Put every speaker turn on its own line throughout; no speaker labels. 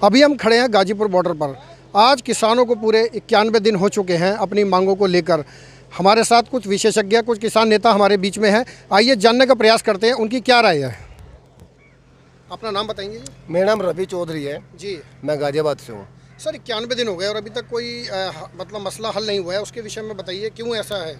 अभी हम खड़े हैं गाजीपुर बॉर्डर पर। आज किसानों को पूरे 91 दिन हो चुके हैं अपनी मांगों को लेकर। हमारे साथ कुछ विशेषज्ञ, कुछ किसान नेता हमारे बीच में हैं। आइए जानने का प्रयास करते हैं उनकी क्या राय है। अपना नाम बताएंगे जी?
मेरा नाम रवि चौधरी है
जी।
मैं गाजियाबाद से हूँ।
सर 91 दिन हो गए और अभी तक कोई मतलब मसला हल नहीं हुआ है, उसके विषय में बताइए क्यों ऐसा है?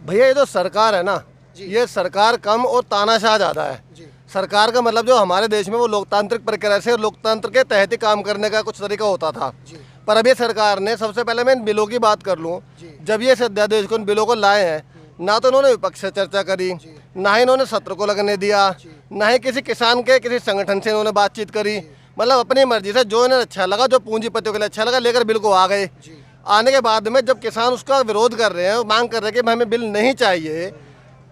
भैया ये जो सरकार है ना, ये सरकार कम और तानाशाह ज़्यादा है
जी।
सरकार का मतलब जो हमारे देश में वो लोकतांत्रिक प्रक्रिया से लोकतंत्र के तहत ही काम करने का कुछ तरीका होता था
जी।
पर अब ये सरकार ने, सबसे पहले मैं इन बिलों की बात कर लूँ, जब ये अध्यादेश को इन बिलों को लाए हैं, ना तो इन्होंने विपक्ष से चर्चा करी, ना ही इन्होंने सत्र को लगने दिया, ना ही किसी किसान के किसी संगठन से इन्होंने बातचीत करी। मतलब अपनी मर्जी से जो इन्हें अच्छा लगा, जो पूंजीपतियों के लिए अच्छा लगा, लेकर बिल को आ गए। आने के बाद में जब किसान उसका विरोध कर रहे हैं, मांग कर रहे हैं कि हमें बिल नहीं चाहिए,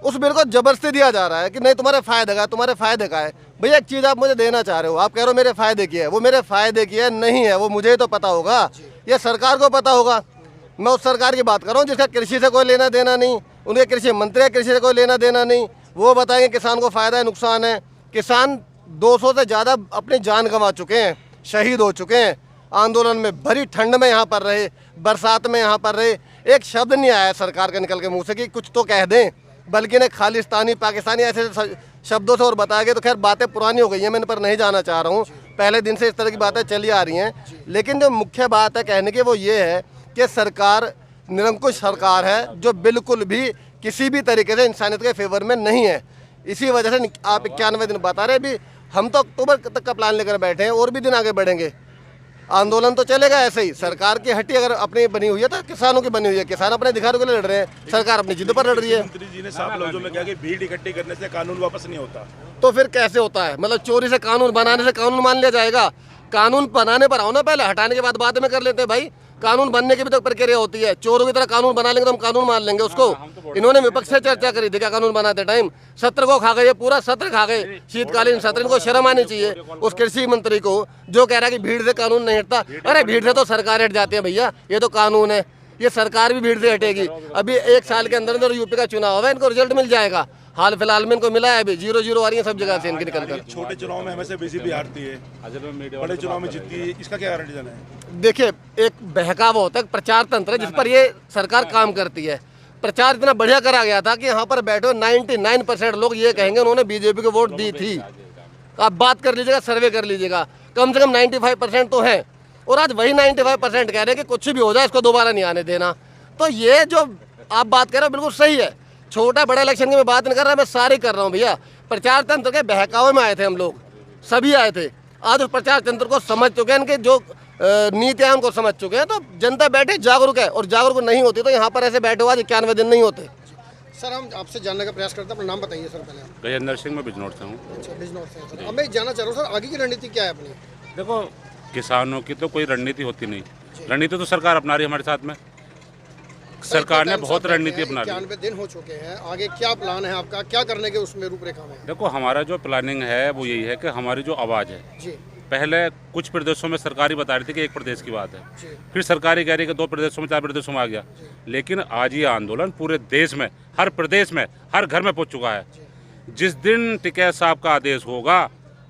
उस बिल को जबरदस्ती दिया जा रहा है कि नहीं तुम्हारे फायदे का, तुम्हारे फायदे का है। भैया एक चीज़ आप मुझे देना चाह रहे हो, आप कह रहे हो मेरे फायदे की है, वो मेरे फायदे की है नहीं है, वो मुझे तो पता होगा, ये सरकार को पता होगा। मैं उस सरकार की बात कर रहा हूँ जिसका कृषि से कोई लेना देना नहीं, उनके कृषि मंत्री है, कृषि से कोई लेना देना नहीं। वो बताएंगे किसान को फायदा है नुकसान है। किसान 200 से ज़्यादा अपनी जान गंवा चुके हैं, शहीद हो चुके हैं आंदोलन में, भरी ठंड में यहाँ पर रहे, बरसात में यहाँ पर रहे। एक शब्द नहीं आया सरकार के निकल के मुँह से कि कुछ तो कह दें, बल्कि ने खालिस्तानी पाकिस्तानी ऐसे शब्दों से और बताया गया। तो खैर बातें पुरानी हो गई हैं, मैं इन पर नहीं जाना चाह रहा हूँ, पहले दिन से इस तरह की बातें चली आ रही हैं। लेकिन जो मुख्य बात है कहने की वो ये है कि सरकार निरंकुश सरकार है जो बिल्कुल भी किसी भी तरीके से इंसानियत के फेवर में नहीं है। इसी वजह से आप 91 दिन बता रहे, भी हम तो अक्टूबर तक का प्लान लेकर बैठे हैं, और भी दिन आगे बढ़ेंगे। आंदोलन तो चलेगा ऐसे ही। सरकार की हट्टी अगर अपनी बनी हुई है तो किसानों की बनी हुई है, किसान अपने अधिकारों के लिए लड़ रहे हैं, सरकार अपनी जिद पर लड़ रही है।
मंत्री जी ने साफ लफ्जों में कहा कि भीड़ इकट्ठी करने से कानून वापस नहीं होता।
तो फिर कैसे होता है? मतलब चोरी से कानून बनाने से कानून मान लिया जाएगा? कानून बनाने पर आओ ना, पहले हटाने के बाद में कर लेते हैं भाई। कानून बनने की भी तो प्रक्रिया होती है। चोरों की तरह कानून बना लेंगे तो हम कानून मान लेंगे उसको। इन्होंने विपक्ष से चर्चा करी थी क्या कानून बनाते टाइम? सत्र को खा गए, पूरा सत्र खा गए, शीतकालीन सत्र। इनको शर्म आनी चाहिए उस कृषि मंत्री को जो कह रहा है कि भीड़ से कानून नहीं हटता। अरे भीड़ से तो सरकार हट जाती है भैया, ये तो कानून है, ये सरकार भी भीड़ से हटेगी। अभी 1 साल के अंदर अंदर यूपी का चुनाव है, इनको रिजल्ट मिल जाएगा। हाल फिलहाल में इनको मिला है, अभी 0-0 आ रही है सब जगह से इनकी निकलकर।
छोटे चुनाव में हमेशा बीजेपी हारती है, बड़े चुनाव में जीतती है, इसका क्या रीजन है?
देखिए, एक बहकावा होता है, प्रचार तंत्र है जिस पर ये सरकार काम करती है। प्रचार इतना बढ़िया करा गया था कि यहाँ पर बैठे 99% लोग ये कहेंगे उन्होंने बीजेपी को वोट दी थी। आप बात कर लीजिएगा, सर्वे कर लीजिएगा, कम से कम 95% तो है। और आज वही 95% कह रहे हैं कि कुछ भी हो जाए इसको दोबारा नहीं आने देना। तो ये जो आप बात कर रहे हो बिल्कुल सही है। छोटा बड़ा इलेक्शन की मैं बात नहीं कर रहा, मैं सारी कर रहा हूँ भैया। प्रचार तंत्र के बहकावे में आए थे हम लोग, सभी आए थे। आज उस प्रचार तंत्र को समझ चुके हैं, इनके जो नीतियाँ उनको समझ चुके हैं। तो जनता बैठे जागरूक है, और जागरूक नहीं होती तो यहाँ पर ऐसे बैठे हुआ 91 दिन नहीं होते।
सर हम आपसे जानने का प्रयास करते हैं, अपना नाम बताइए सर पहले।
गजेंद्र सिंह, मैं बिजनौर से हूँ।
अच्छा, बिजनौर से सर। अब मैं जानना चाह रहा हूँ सर, आगे की रणनीति क्या है अपनी?
देखो, किसानों की तो कोई रणनीति होती नहीं, रणनीति तो सरकार अपना रही है हमारे साथ में। सरकार ने बहुत रणनीति अपना ली।
91 दिन हो चुके हैं, आगे क्या प्लान है आपका, क्या करने के उसमें रूपरेखा में?
देखो, हमारा जो प्लानिंग है वो यही है कि हमारी जो आवाज़ है
जी।
पहले कुछ प्रदेशों में सरकारी बता रही थी कि 1 प्रदेश की बात है, फिर सरकारी कह रही है कि 2 प्रदेशों में 4 प्रदेशों में आ गया। लेकिन आज ये आंदोलन पूरे देश में, हर प्रदेश में, हर घर में पहुंच चुका है। जिस दिन टिकैत साहब का आदेश होगा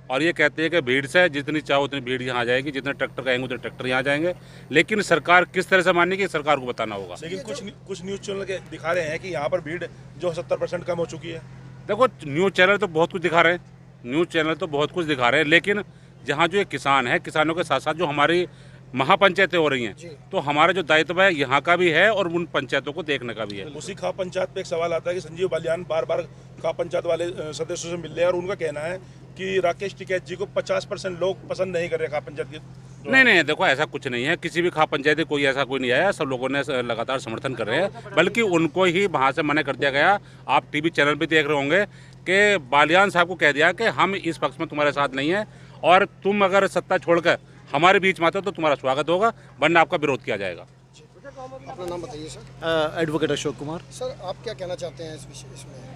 और ये कहते हैं कि भीड़ से जितनी चाहो उतनी भीड़ यहाँ आ जाएगी, जितने ट्रैक्टर कहेंगे उतने ट्रैक्टर यहाँ जाएंगे, लेकिन सरकार किस तरह से मानेगी, सरकार को बताना होगा।
लेकिन कुछ न्यूज चैनल के दिखा रहे हैं कि यहाँ पर भीड़ जो 70% कम हो चुकी है।
देखो, न्यूज़ चैनल तो बहुत कुछ दिखा रहे हैं, न्यूज़ चैनल तो बहुत कुछ दिखा रहे हैं, लेकिन जहाँ जो ये किसान है, किसानों के साथ साथ जो हमारी महापंचायतें हो रही हैं, तो हमारा जो दायित्व है यहाँ का भी है और उन पंचायतों को देखने का भी है।
उसी खाप पंचायत पे एक सवाल आता है कि संजीव बालियान बार बार खाप पंचायत वाले सदस्यों से मिल रहे हैं और उनका कहना है कि राकेश टिकैत जी को 50% लोग पसंद नहीं कर रहे खाप पंचायत के।
नहीं, देखो ऐसा कुछ नहीं है, किसी भी खाप पंचायत कोई ऐसा कोई नहीं आया, सब लोगों ने लगातार समर्थन कर रहे हैं, बल्कि उनको ही वहाँ से मना कर दिया गया। आप टीवी चैनल पे देख रहे होंगे कि बालियान साहब को कह दिया कि हम इस पक्ष में तुम्हारे साथ नहीं है, और तुम अगर सत्ता छोड़कर हमारे बीच में आते हो तो तुम्हारा स्वागत होगा, वरना आपका विरोध किया जाएगा।
अपना नाम बताइए sir.
Advocate Ashok Kumar.
Sir आप क्या कहना चाहते हैं इस विषय इसमें?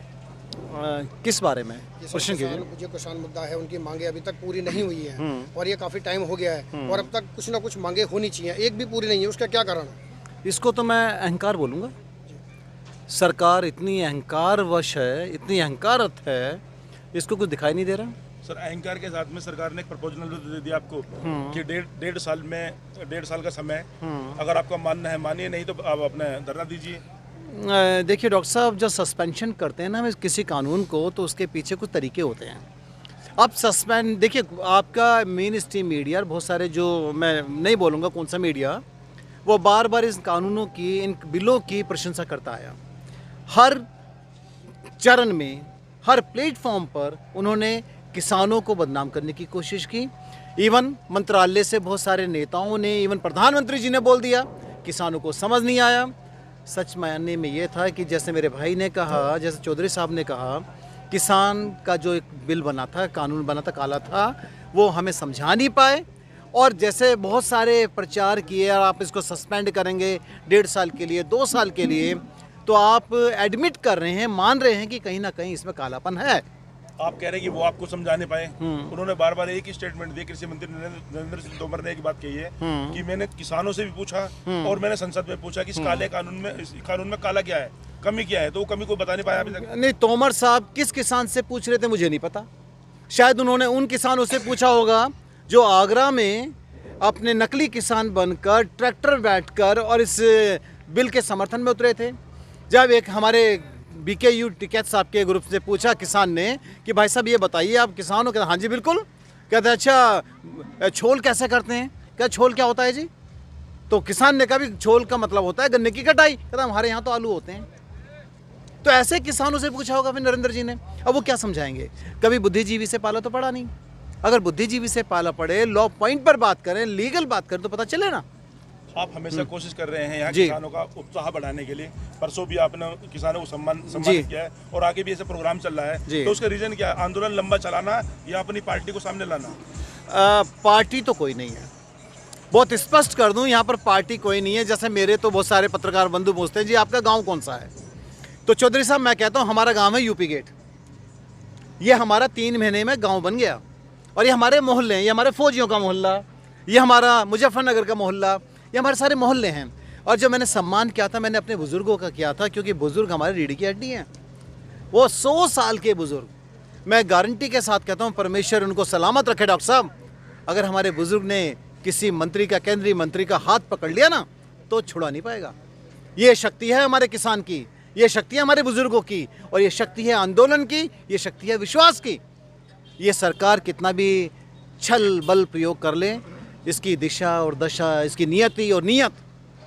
किस बारे में क्वेश्चन कीजिए।
जो किसान मुद्दा है, उनकी मांगे अभी तक पूरी नहीं हुई है और ये काफ़ी टाइम हो गया है और अब तक कुछ ना कुछ मांगे होनी चाहिए, एक भी पूरी नहीं है, उसका क्या कारण है?
इसको तो मैं अहंकार बोलूँगा। सरकार इतनी अहंकारवश है, इतनी अहंकारत है, इसको कुछ दिखाई नहीं दे रहा।
सर अहंकार के साथ में सरकार ने एक प्रपोजल दे दिया आपको कि डेढ़ साल का समय, अगर आपका मानना है मानिए, नहीं तो आप अपने धरना दीजिए।
देखिए डॉक्टर साहब, जब सस्पेंशन करते हैं ना किसी कानून को, तो उसके पीछे कुछ तरीके होते हैं। अब सस्पेंड, देखिए आपका मेन स्ट्रीम मीडिया, बहुत सारे जो, मैं नहीं बोलूँगा कौन सा मीडिया, वो बार बार इस कानूनों की, इन बिलों की प्रशंसा करता आया। हर चरण में, हर प्लेटफॉर्म पर उन्होंने किसानों को बदनाम करने की कोशिश की। इवन मंत्रालय से बहुत सारे नेताओं ने, इवन प्रधानमंत्री जी ने बोल दिया, किसानों को समझ नहीं आया। सच मायने में ये था कि जैसे मेरे भाई ने कहा, जैसे चौधरी साहब ने कहा, किसान का जो एक बिल बना था, कानून बना था, काला था, वो हमें समझा नहीं पाए। और जैसे बहुत सारे प्रचार किए, और आप इसको सस्पेंड करेंगे 1.5 साल के लिए, 2 साल के लिए, तो आप एडमिट कर रहे हैं, मान रहे हैं कि कहीं ना कहीं इसमें कालापन है।
आप कह रहे हैं कि वो आपको समझा नहीं पाए। उन्होंने बार बार एक ही स्टेटमेंट दी, कृषि मंत्री नरेंद्र सिंह तोमर ने एक बात कही है कि मैंने किसानों से भी पूछा और मैंने संसद में पूछा कि इस काले कानून में, इस कानून में काला क्या है, कमी क्या है, तो वो कमी को बता नहीं पाया अभी तक।
नहीं, तोमर साहब किस किसान से पूछ रहे थे मुझे नहीं पता। शायद उन्होंने उन किसानों से पूछा होगा जो आगरा में अपने नकली किसान बनकर ट्रैक्टर बैठकर और इस बिल के समर्थन में उतरे थे। जब एक हमारे BKU टिकैत साहब के ग्रुप से पूछा किसान ने कि भाई साहब ये बताइए आप किसान हो, कहते हाँ जी बिल्कुल। कहते अच्छा छोल कैसे करते हैं, क्या छोल क्या होता है जी? तो किसान ने कहा भी छोल का मतलब होता है गन्ने की कटाई। कहता हमारे यहाँ तो आलू होते हैं। तो ऐसे किसानों से पूछा होगा फिर नरेंद्र जी ने। अब वो क्या समझाएंगे? कभी बुद्धिजीवी से पाला तो पड़ा नहीं। अगर बुद्धिजीवी से पाला पड़े, लॉ पॉइंट पर बात करें, लीगल बात करें, तो पता चले ना।
आप हमेशा कोशिश कर रहे हैं यहाँ किसानों का उत्साह बढ़ाने के लिए। परसों भी आपने किसानों को सम्मानित किया है और आगे भी ऐसे प्रोग्राम चल रहा है, तो उसका रीजन क्या है? आंदोलन लंबा चलाना या अपनी पार्टी को सामने लाना?
पार्टी तो कोई नहीं है, बहुत स्पष्ट कर दूं, यहाँ पर पार्टी कोई नहीं है। जैसे मेरे तो बहुत सारे पत्रकार बंधु पूछते हैं जी आपका गाँव कौन सा है, तो चौधरी साहब मैं कहता हूँ हमारा गाँव है यूपी गेट। ये हमारा 3 महीने में गाँव बन गया, और ये हमारे मोहल्ले हैं, ये हमारे फौजियों का मोहल्ला, ये हमारा मुजफ्फरनगर का मोहल्ला, ये हमारे सारे मोहल्ले हैं। और जो मैंने सम्मान किया था, मैंने अपने बुज़ुर्गों का किया था, क्योंकि बुज़ुर्ग हमारे रीढ़ की हड्डी हैं। वो 100 साल के बुज़ुर्ग, मैं गारंटी के साथ कहता हूँ, परमेश्वर उनको सलामत रखे डॉक्टर साहब। अगर हमारे बुज़ुर्ग ने किसी मंत्री का, केंद्रीय मंत्री का हाथ पकड़ लिया ना, तो छुड़ा नहीं पाएगा। ये शक्ति है हमारे किसान की, ये शक्ति है हमारे बुज़ुर्गों की, और ये शक्ति है आंदोलन की, ये शक्ति है विश्वास की। ये सरकार कितना भी छल बल प्रयोग कर ले, इसकी दिशा और दशा, इसकी नियति और नीयत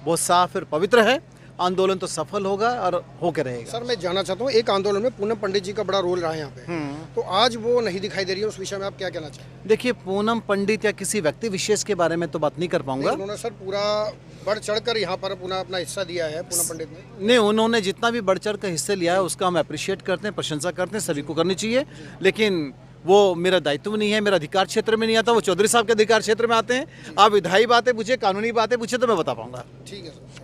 बहुत साफ और पवित्र है। आंदोलन तो सफल होगा और होकर रहेगा।
सर मैं जानना चाहता हूँ, एक आंदोलन में पूनम पंडित जी का बड़ा रोल रहा है यहाँ पे, तो आज वो नहीं दिखाई दे रही है, उस विषय में आप क्या कहना चाहेंगे?
देखिए, पूनम पंडित या किसी व्यक्ति विशेष के बारे में तो बात नहीं कर पाऊंगा।
उन्होंने सर पूरा बढ़ चढ़कर यहाँ पर अपना हिस्सा दिया है पूनम पंडित ने।
नहीं, उन्होंने जितना भी बढ़ चढ़ कर हिस्से लिया है उसका हम अप्रिशिएट करते हैं, प्रशंसा करते हैं, सभी को करनी चाहिए। लेकिन वो मेरा दायित्व नहीं है, मेरा अधिकार क्षेत्र में नहीं आता, वो चौधरी साहब के अधिकार क्षेत्र में आते हैं। आप विधायी बातें पूछे, कानूनी बातें पूछे, तो मैं बता पाऊंगा।
ठीक है सर,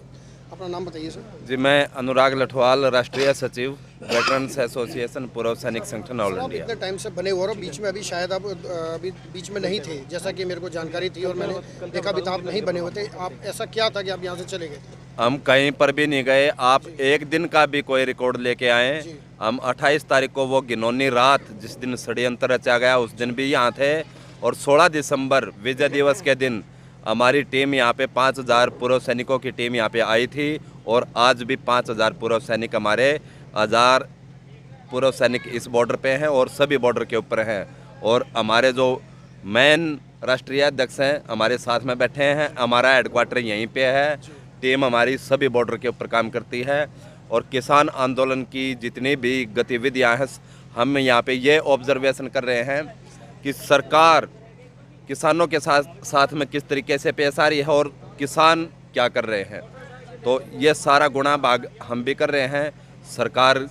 अपना नाम बताइए सर।
जी, मैं अनुराग लठवाल, राष्ट्रीय सचिव वेटरन्स एसोसिएशन पूर्व सैनिक संगठन ऑल
आप
इंडिया।
इतने टाइम से बने हुए और बीच में अभी शायद आप अभी बीच में नहीं थे, जैसा कि मेरे को जानकारी थी और मैंने देखा भी था आप नहीं बने हुए थे। आप ऐसा क्या था कि आप यहाँ से चले गए?
हम कहीं पर भी नहीं गए। आप एक दिन का भी कोई रिकॉर्ड लेके आए। हम 28 तारीख को, वो गिनौनी रात जिस दिन षड्यंत्र रचा गया, उस दिन भी यहाँ थे। और 16 दिसंबर विजय दिवस के दिन हमारी टीम यहाँ पे 5000 पूर्व सैनिकों की टीम यहाँ पे आई थी, और आज भी 5000 पूर्व सैनिक, हमारे 1000 पूर्व सैनिक इस बॉर्डर पे हैं और सभी बॉर्डर के ऊपर हैं। और हमारे जो मेन राष्ट्रीय अध्यक्ष हैं हमारे साथ में बैठे हैं। हमारा हेडक्वार्टर यहीं पे है। टीम हमारी सभी बॉर्डर के ऊपर काम करती है। और किसान आंदोलन की जितनी भी गतिविधियां हैं, हम यहाँ पे ये ऑब्जर्वेशन कर रहे हैं कि सरकार किसानों के साथ में किस तरीके से पेश आ रही है और किसान क्या कर रहे हैं। तो ये सारा गुणा भाग हम भी कर रहे हैं, सरकार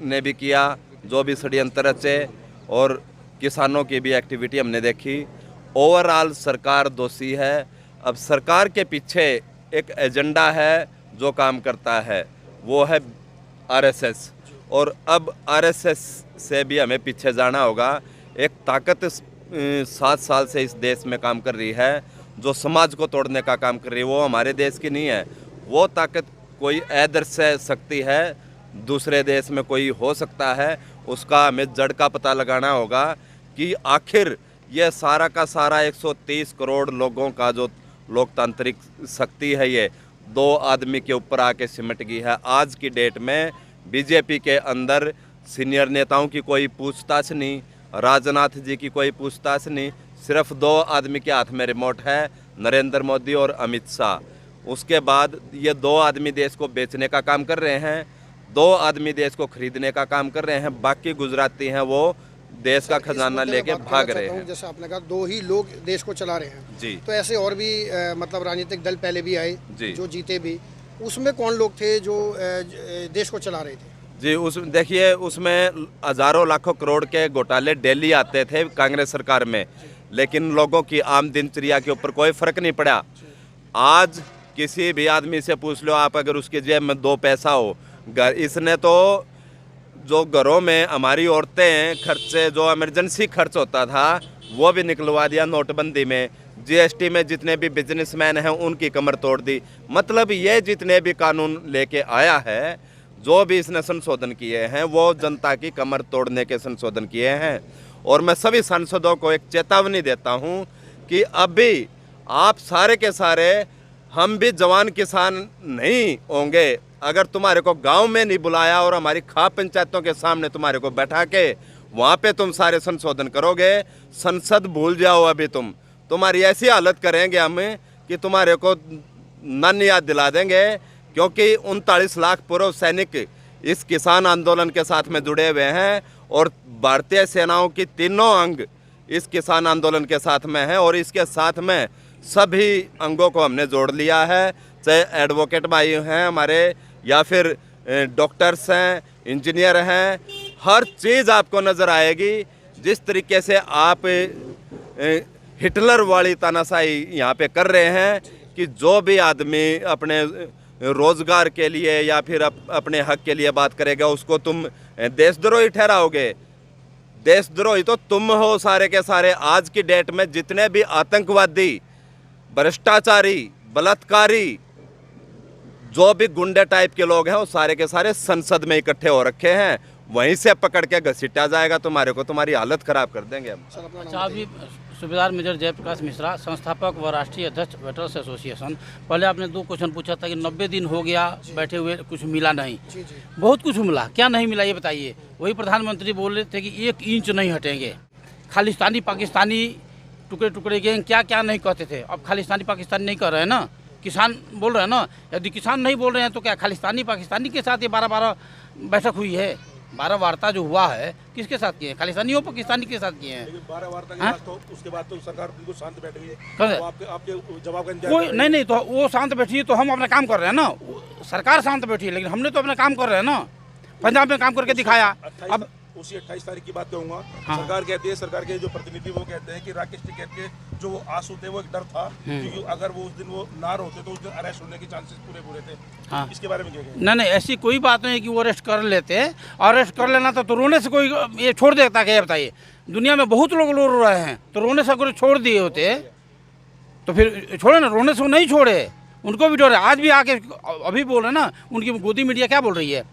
ने भी किया, जो भी षड्यंत्र रचे, और किसानों की भी एक्टिविटी हमने देखी। ओवरऑल सरकार दोषी है। अब सरकार के पीछे एक एजेंडा है जो काम करता है, वो है आरएसएस। और अब आरएसएस से भी हमें पीछे जाना होगा। एक ताकत 7 साल से इस देश में काम कर रही है, जो समाज को तोड़ने का काम कर रही है, वो हमारे देश की नहीं है। वो ताकत कोई अदृश्य से शक्ति है, दूसरे देश में कोई हो सकता है, उसका हमें जड़ का पता लगाना होगा कि आखिर ये सारा का सारा 130 करोड़ लोगों का जो लोकतांत्रिक शक्ति है ये 2 आदमी के ऊपर आके सिमट गई है। आज की डेट में बीजेपी के अंदर सीनियर नेताओं की कोई पूछताछ नहीं, राजनाथ जी की कोई पूछताछ नहीं, सिर्फ 2 आदमी के हाथ में रिमोट है, नरेंद्र मोदी और अमित शाह। उसके बाद ये 2 आदमी देश को बेचने का काम कर रहे हैं, 2 आदमी देश को खरीदने का काम कर रहे हैं, बाकी गुजराती हैं वो देश का खजाना लेके भाग रहे हैं।
जैसे आपने कहा 2 ही लोग देश को चला रहे हैं
जी।
तो ऐसे और भी मतलब राजनीतिक दल पहले भी आए
जी।
जो जीते भी, उसमें कौन लोग थे जो देश को चला रहे थे?
जी, उस देखिए उसमें हजारों लाखों करोड़ के घोटाले डेली आते थे कांग्रेस सरकार में, लेकिन लोगों की आम दिनचर्या के ऊपर कोई फर्क नहीं पड़ा। आज किसी भी आदमी से पूछ लो आप, अगर उसके जेब में 2 पैसा हो, इसने तो जो घरों में हमारी औरतें खर्चे जो इमरजेंसी खर्च होता था वो भी निकलवा दिया नोटबंदी में। जीएसटी में जितने भी बिजनेसमैन हैं उनकी कमर तोड़ दी। मतलब ये जितने भी कानून लेके आया है, जो भी इसने संशोधन किए हैं, वो जनता की कमर तोड़ने के संशोधन किए हैं। और मैं सभी सांसदों को एक चेतावनी देता हूं कि अभी आप सारे के सारे, हम भी जवान किसान नहीं होंगे अगर तुम्हारे को गांव में नहीं बुलाया और हमारी खाप पंचायतों के सामने तुम्हारे को बैठा के वहाँ पे तुम सारे संशोधन करोगे। संसद भूल जाओ, अभी तुम्हारी ऐसी हालत करेंगे हम कि तुम्हारे को नन याद दिला देंगे, क्योंकि 39 लाख पूर्व सैनिक इस किसान आंदोलन के साथ में जुड़े हुए हैं और भारतीय सेनाओं की तीनों अंग इस किसान आंदोलन के साथ में है। और इसके साथ में सभी अंगों को हमने जोड़ लिया है, चाहे एडवोकेट भाई हैं हमारे या फिर डॉक्टर्स हैं, इंजीनियर हैं, हर चीज़ आपको नज़र आएगी। जिस तरीके से आप हिटलर वाली तानाशाही यहाँ पे कर रहे हैं कि जो भी आदमी अपने रोजगार के लिए या फिर अपने हक के लिए बात करेगा उसको तुम देशद्रोही ठहराओगे। देशद्रोही तो तुम हो सारे के सारे। आज की डेट में जितने भी आतंकवादी, भ्रष्टाचारी, बलात्कारी, जो भी गुंडे टाइप के लोग हैं वो सारे के सारे संसद में इकट्ठे हो रखे हैं। वहीं से पकड़ के घसीटा जाएगा तुम्हारे को, तुम्हारी हालत खराब कर देंगे हम।
अच्छा, अभी सूबेदार मेजर जयप्रकाश मिश्रा, संस्थापक व राष्ट्रीय अध्यक्ष वेटर्स एसोसिएशन, पहले आपने 2 क्वेश्चन पूछा था कि 90 दिन हो गया बैठे हुए, कुछ मिला नहीं। बहुत कुछ मिला, क्या नहीं मिला ये बताइए। वही प्रधानमंत्री बोल रहे थे कि 1 इंच नहीं हटेंगे, खालिस्तानी पाकिस्तानी टुकड़े टुकड़े गए, क्या क्या नहीं कहते थे। अब खालिस्तानी पाकिस्तानी नहीं कर रहे हैं ना, किसान बोल रहे हैं ना। यदि किसान नहीं बोल रहे हैं तो क्या खालिस्तानी पाकिस्तानी के साथ ये 12 बैठक हुई है? 12 वार्ता जो हुआ है किसके साथ किए हैं? खालिस्तानियों पाकिस्तानी के साथ किए हैं।
12 वार्ता के बाद तो उसके बाद तो सरकार बिल्कुल शांत बैठ गई है।
कब?
तो आपके जवाब का इंतजार
कोई नहीं तो वो शांत बैठी है तो हम अपना काम कर रहे हैं ना। सरकार शांत बैठी है लेकिन हमने तो अपना काम कर रहे हैं ना। पंजाब में काम करके दिखाया। अब
उसी 28 तारीख की बात कहूँगा।
हाँ।
सरकार कहती है, सरकार के जो प्रतिनिधि वो कहते हैं कि राकेश टिकैत के जो आंसू थे वो एक डर था, क्योंकि अगर वो उस दिन वो नार होते तो उस दिन अरेस्ट होने के चांसेस पूरे थे।
हाँ।
इसके बारे में क्या कहेंगे?
नहीं, ऐसी कोई बात नहीं कि वो अरेस्ट कर लेते। अरेस्ट कर लेना तो रोने से कोई ये छोड़ देता क्या? बताइए, दुनिया में बहुत लोग रो रहे हैं तो रोने से अगर छोड़ दिए होते तो फिर छोड़े ना, रोने से वो नहीं छोड़े, उनको भी डर है। आज भी आके अभी बोल रहे ना, उनकी गोदी मीडिया क्या बोल रही है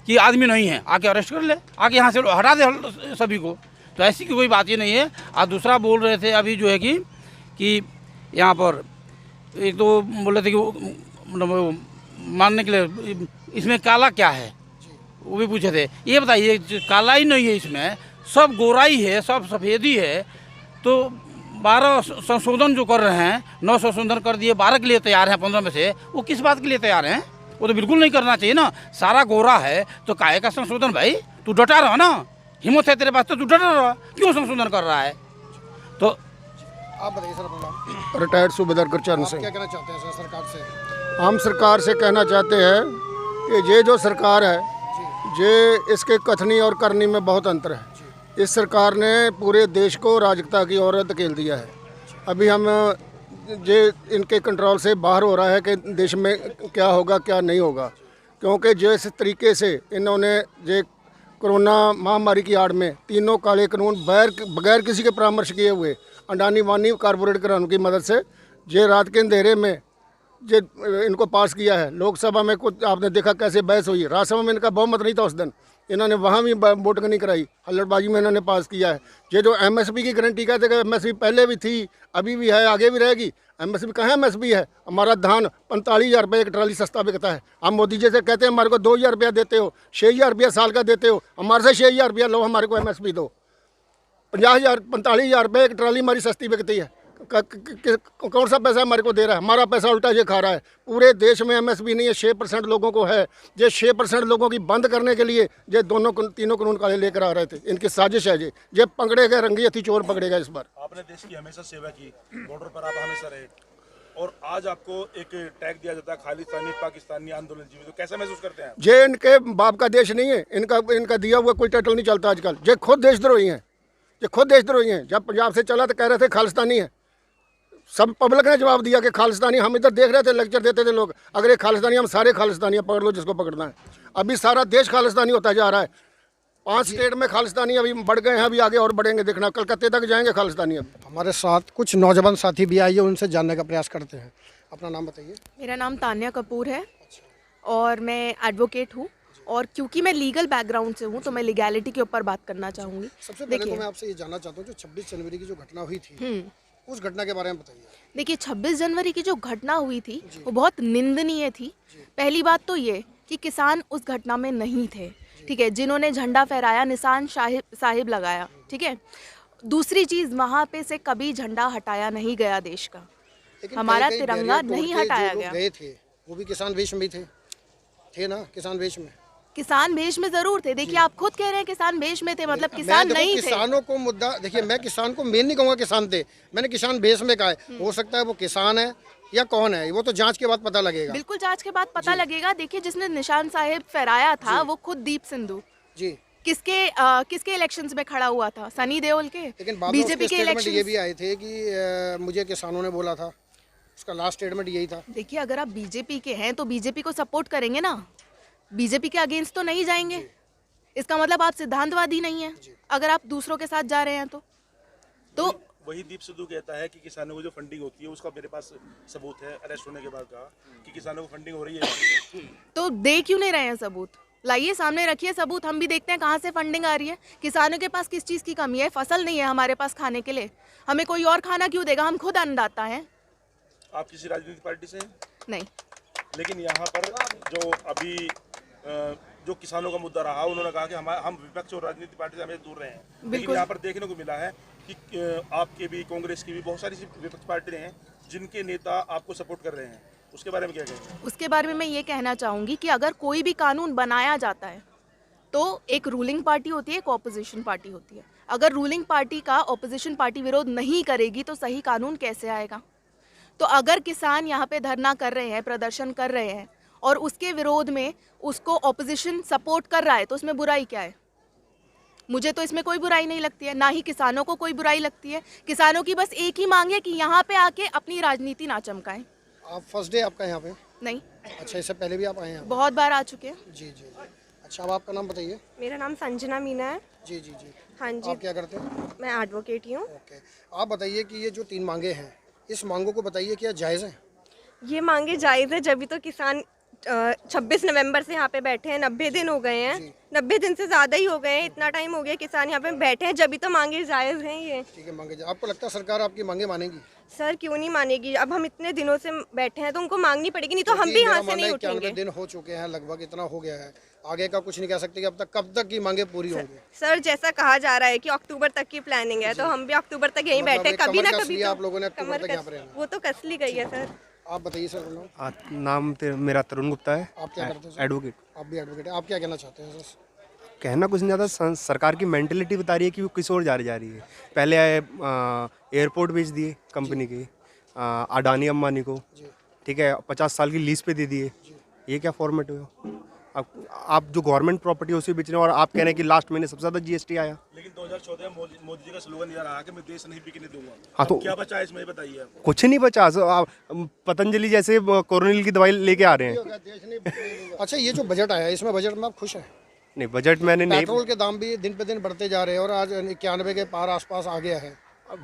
कि आदमी नहीं है, आके अरेस्ट कर ले, आके यहाँ से हटा दे सभी को। तो ऐसी कोई बात ही नहीं है। और दूसरा बोल रहे थे अभी जो है कि यहाँ पर एक तो बोल रहे थे कि मतलब मानने के लिए इसमें काला क्या है, वो भी पूछे थे। ये बताइए, काला ही नहीं है इसमें, सब गोराई है, सब सफ़ेदी है। तो 12 संशोधन जो कर रहे हैं, 9 संशोधन कर दिए, 12 के लिए तैयार हैं 15 में से, वो किस बात के लिए तैयार हैं? वो तो बिल्कुल नहीं करना चाहिए ना। सारा गोरा है तो काहे का संशोधन भाई? तू डटा रहा ना, हिम्मत है तेरे पास तो तू डटा रहा, क्यों संशोधन कर रहा है? तो
आप बताइए सर अपना नाम।
रिटायर्ड सूबेदार गुरचरण
आप
सिंह।
क्या कहना चाहते हैं सर सरकार से?
हम सरकार से कहना चाहते हैं कि ये जो सरकार है, ये इसके कथनी और करनी में बहुत अंतर है। इस सरकार ने पूरे देश को राजकता की ओर धकेल दिया है। अभी हम ये इनके कंट्रोल से बाहर हो रहा है कि देश में क्या होगा क्या नहीं होगा, क्योंकि जिस तरीके से इन्होंने ये कोरोना महामारी की आड़ में तीनों काले कानून बगैर किसी के परामर्श किए हुए अडानी वानी कारपोरेट घरानों की मदद से ये रात के अंधेरे में ये इनको पास किया है। लोकसभा में कुछ आपने देखा कैसे बहस हुई, राज्यसभा में इनका बहुमत नहीं था उस दिन, इन्होंने वहाँ भी वोट नहीं कराई, हल्लड़बाजी में इन्होंने पास किया है। ये जो एमएसपी की गारंटी कहते हैं, एमएसपी पहले भी थी, अभी भी है, आगे भी रहेगी। एमएसपी कहाँ एमएसपी है? हमारा धान 45,000 रुपये एक ट्राली सस्ता बिकता है। हम मोदी जी से कहते हैं हमारे को 2,000 रुपया देते हो, 6,000 रुपया साल का देते हो, हमारे से 6,000 रुपया लो, हमारे को एमएसपी दो। 45,000 रुपये एक ट्राली हमारी सस्ती बिकती है। कौन सा पैसा हमारे को दे रहा है? हमारा पैसा उल्टा ये खा रहा है। पूरे देश में एमएसपी नहीं है, 6% लोगों को है। ये 6% लोगों की बंद करने के लिए ये तीनों कानून काले लेकर आ रहे थे। इनकी साजिश है ये पकड़े गए, रंगी हथी चोर पकड़े गए इस बार।
आपने देश की हमेशा सेवा की, बॉर्डर पर आप हमेशा रहे, और आज आपको एक टैग दिया जाता है खालिस्तानी पाकिस्तानी आंदोलन जीवी, तो कैसा महसूस करते हैं?
ये इनके बाप का देश नहीं है, इनका दिया हुआ कोई टाइटल नहीं चलता आजकल। ये खुद देशद्रोही हैं, ये खुद देशद्रोही हैं। जब पंजाब से चला तो कह रहे थे खालिस्तानी है, सब पब्लिक ने जवाब दिया कि खालिस्तानी। हम इधर देख रहे थे, लेक्चर देते थे लोग, अगर ये खालिस्तानी, हम सारे खालिस्तानी, पकड़ लो जिसको पकड़ना है। अभी सारा देश खालिस्तानी होता जा रहा है। 5 स्टेट में खालिस्तानी अभी बढ़ गए हैं, अभी आगे और बढ़ेंगे, देखना कलकत्ते तक जाएंगे खालिस्तानी। अभी
हमारे साथ कुछ नौजवान साथी भी आए हैं, उनसे जानने का प्रयास करते हैं। अपना नाम बताइए।
मेरा नाम तान्या कपूर है और मैं एडवोकेट हूँ, और क्योंकि मैं लीगल बैकग्राउंड से हूँ तो मैं लीगैलिटी के ऊपर बात करना चाहूँगी।
सबसे पहले तो मैं आपसे ये जानना चाहता हूँ, जो 26 जनवरी की जो घटना हुई थी, उस घटना के बारे में बताइए।
देखिए, 26 जनवरी की जो घटना हुई थी वो बहुत निंदनीय थी। पहली बात तो ये कि किसान उस घटना में नहीं थे, ठीक है, जिन्होंने झंडा फहराया, निशान साहिब लगाया, ठीक है। दूसरी चीज़, वहाँ पे से कभी झंडा हटाया नहीं गया देश का, हमारा तिरंगा नहीं हटाया गया।
गए थे वो भी किसान वेश में थे ना, किसान वेश में,
किसान वेश में जरूर थे। देखिए, आप खुद कह रहे हैं किसान वेश में थे, मतलब किसान नहीं थे।
किसानों को मुद्दा देखिए, मैं किसान को मेन नहीं कहूँगा किसान थे, मैंने किसान वेश में कहा है। हो सकता है वो किसान है या कौन है, वो तो जांच के बाद पता लगेगा।
बिल्कुल जांच के बाद पता लगेगा। देखिए, जिसने निशान साहिब फहराया था वो खुद दीप सिंधु
जी
किसके इलेक्शंस में खड़ा हुआ था? सनी देओल के।
लेकिन
बीजेपी के इलेक्शन
ये भी आए थे कि मुझे किसानों ने बोला था, उसका लास्ट स्टेटमेंट यही था।
देखिए, अगर आप बीजेपी के हैं तो बीजेपी को सपोर्ट करेंगे ना, बीजेपी के अगेंस्ट तो नहीं जाएंगे। इसका मतलब आप सिद्धांतवादी नहीं है अगर आप दूसरों के साथ जा रहे हैं तो
वही दीप सिद्धू कहता है कि किसानों को जो फंडिंग होती है उसका मेरे पास सबूत है, अरेस्ट होने के बाद कहा कि किसानों को फंडिंग हो रही है।
तो दे क्यों नहीं रहे हैं सबूत? लाइए, सामने रखिए सबूत, हम भी देखते हैं कहाँ से फंडिंग आ रही है। किसानों के पास किस चीज़ की कमी है? फसल नहीं है हमारे पास खाने के लिए, हमें कोई और खाना क्यों देगा? हम खुद अन्नदाता हैं।
आप किसी राजनीतिक पार्टी से हैं?
नहीं।
लेकिन यहाँ पर जो अभी जो किसानों का मुद्दा रहा, उन्होंने कहा कि हम विपक्ष और राजनीतिक पार्टी से हमें दूर रहे हैं। लेकिन यहाँ पर देखने को मिला है कि आपके भी, कांग्रेस की भी बहुत सारी विपक्ष पार्टी हैं जिनके नेता आपको सपोर्ट कर रहे हैं, उसके बारे में क्या कहेंगे?
उसके बारे में मैं ये कहना चाहूँगी कि अगर कोई भी कानून बनाया जाता है तो एक रूलिंग पार्टी होती है, एक ऑपोजिशन पार्टी होती है। अगर रूलिंग पार्टी का ऑपोजिशन पार्टी विरोध नहीं करेगी तो सही कानून कैसे आएगा? तो अगर किसान यहाँ पे धरना कर रहे हैं, प्रदर्शन कर रहे हैं, और उसके विरोध में उसको ऑपोजिशन सपोर्ट कर रहा है, तो उसमें बुराई क्या है? मुझे तो इसमें कोई बुराई नहीं लगती है, ना ही किसानों को कोई बुराई लगती है। किसानों की बस एक ही मांग है कि यहाँ पे आके अपनी राजनीति ना चमकाएं।
आप फर्स्ट डे आपका यहाँ पे?
नहीं।
अच्छा, इससे पहले भी आप आए हैं?
बहुत बार आ चुके हैं।
जी। अच्छा, अब आपका नाम बताइए।
मेरा नाम संजना मीना है।
जी।
हाँ जी।
आप क्या करते हैं?
मैं एडवोकेट ही हूँ।
ओके, आप बताइए कि ये जो 3 मांगे हैं, इस मांगों को बताइए क्या जायज़ है?
ये मांगे जायज़ है, जब भी तो किसान 26 नवंबर से यहाँ पे बैठे हैं, 90 दिन हो गए हैं, 90 दिन से ज़्यादा ही हो गए हैं, इतना टाइम हो गया किसान यहाँ पे बैठे हैं, जब भी तो मांगे जायज़ हैं ये।
ठीक है, मांगे। आपको लगता है सरकार आपकी मांगे मानेगी?
सर, क्यों नहीं मानेगी? अब हम इतने दिनों से बैठे हैं तो उनको मांगनी पड़ेगी, नहीं तो हम भी यहाँ से नहीं उठेंगे।
91 दिन हो चुके हैं लगभग, इतना हो गया है, आगे का कुछ नहीं कह सकते कि अब तक कब तक की मांगे पूरी होंगी?
सर, जैसा कहा जा रहा है कि अक्टूबर तक की प्लानिंग है, तो हम भी अक्टूबर तक यहीं बैठे, कभी ना कभी
आप लोगों ने अक्टूबर तक यहाँ पे रहना।
वो तो कस ली गई है। सर,
आप बताइए। सर,
नाम मेरा तरुण गुप्ता है।
आप क्या करते हैं?
एडवोकेट।
आप भी एडवोकेट हैं। आप क्या कहना चाहते हैं सर?
कहना कुछ नहीं ज़्यादा, सरकार की मेंटेलिटी बता रही है कि वो किस ओर जा रही है। पहले एयरपोर्ट बेच दिए कंपनी के अडानी अंबानी को, ठीक है, 50 साल की लीज पे दे दिए। ये क्या फॉर्मेट हुआ? आप जो गवर्नमेंट प्रॉपर्टी है उसे बेच रहे हैं, और आप कह रहे हैं कि लास्ट महीने सबसे ज़्यादा GST आया।
लेकिन 2014 मोदी जी का स्लोगन यह रहा कि मैं देश नहीं बिकने दूंगा।
हाँ, तो
क्या बचा इसमें, बताइए आप।
कुछ नहीं बचा। पतंजलि जैसे कोरोनिल की दवाई लेके आ रहे हैं।
अच्छा, ये जो बजट आया, इसमें बजट में आप खुश हैं?
नहीं, बजट मैंने नहीं।
पेट्रोल के दाम भी दिन पे दिन बढ़ते जा रहे हैं और आज 91 के पार आसपास आ गया है।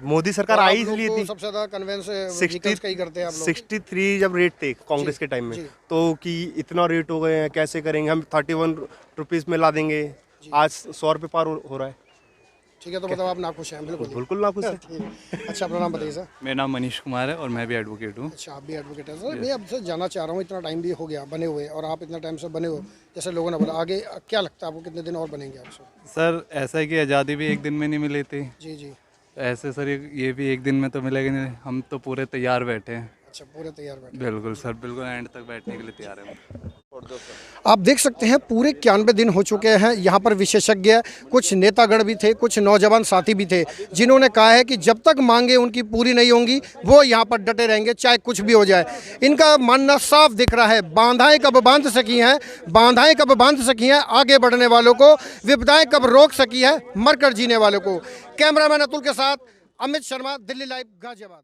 मोदी सरकार आई इसलिए थी,
सबसे ज्यादा कन्वेंस व्हीकल्स का ही करते हैं आप लोग।
63 जब रेट थे कांग्रेस के टाइम में, तो कि इतना रेट हो गए हैं, कैसे करेंगे हम, 31 रुपीज़ में ला देंगे, आज 100 रुपये पार हो रहा है।
ठीक है, तो मतलब आप नाखुश हैं? बिल्कुल
बिल्कुल ना कुछ है।
ठीक। अच्छा, अपना नाम बताइए सर।
मेरा नाम मनीष कुमार है और मैं भी एडवोकेट हूँ।
अच्छा, आप भी एडवोकेट हैं सर। मैं आपसे जानना चाह रहा हूँ, इतना टाइम भी हो गया बने हुए और आप इतना टाइम से बने हो, जैसे लोगों ने बोला, आगे क्या लगता है आपको कितने दिन और बनेंगे आपसे?
सर ऐसा है कि आज़ादी भी एक दिन में नहीं मिली थी,
जी जी।
ऐसे सर ये भी एक दिन में तो मिलेगा नहीं। हम तो पूरे तैयार बैठे हैं।
अच्छा, पूरे तैयार बैठे।
बिल्कुल सर, बिल्कुल एंड तक बैठने के लिए तैयार है।
आप देख सकते हैं पूरे 91 दिन हो चुके हैं। यहाँ पर विशेषज्ञ, कुछ नेतागण भी थे, कुछ नौजवान साथी भी थे, जिन्होंने कहा है कि जब तक मांगे उनकी पूरी नहीं होंगी वो यहाँ पर डटे रहेंगे, चाहे कुछ भी हो जाए। इनका मानना साफ दिख रहा है, बाधाएं कब बांध सकी हैं, बाधाएं कब बांध सकी हैं आगे बढ़ने वालों को, विपदाएं कब रोक सकी है मरकर जीने वालों को। कैमरामैन अतुल के साथ अमित शर्मा, दिल्ली लाइव, गाजियाबाद।